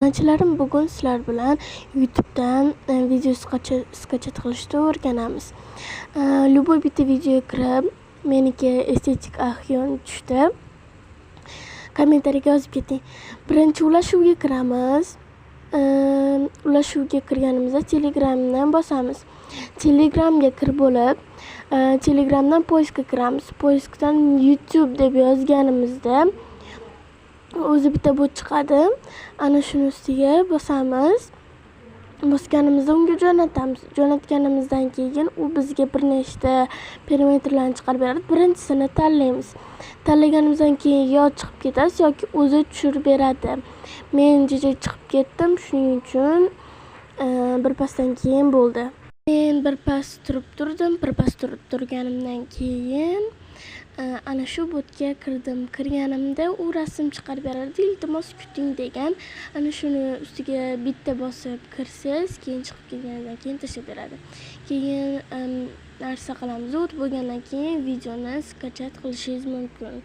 Obunachilarim, bugun sizlar bilan YouTube'dan video skachat qilishni o'rganamiz. Любой bitta videoga kirib, meniki estetik axiyon tushdi. Kommentariyaga yozib keting. Birinchi ulashuvga kiramiz. Ulashuvga kirganimizda Telegramdan bosamiz. Telegramga kirib bo'lib, Telegramdan poiskga kiramiz. Poiskdan YouTube deb yozganimizda o'zi bitta bot chiqadi. Ana shuni ustiga bosamiz. Bosganimizda unga jo'natamiz. Jo'natganimizdan keyin u bizga bir nechta parametrlarni chiqarib beradi. Birinchisini tanlaymiz. Tanlaganimizdan keyin yo chiqib ketasiz yoki o'zi tushirib beradi. Men jajak chiqib ketdim, shuning uchun birpasdan keyin bo'ldi. Men birpas turib turdim. Birpas turib turganimdan keyin ana shu botga kirdim. Kirganimda u rasm chiqarib beradi. Iltimos kuting degan. Ana shuni ustiga bitta bosib kirsiz, keyin chiqib ketgandan keyin tashlab beradi. Keyin narsa qilamiz. O't bo'lgandan keyin videoni skachat qilishingiz mumkin.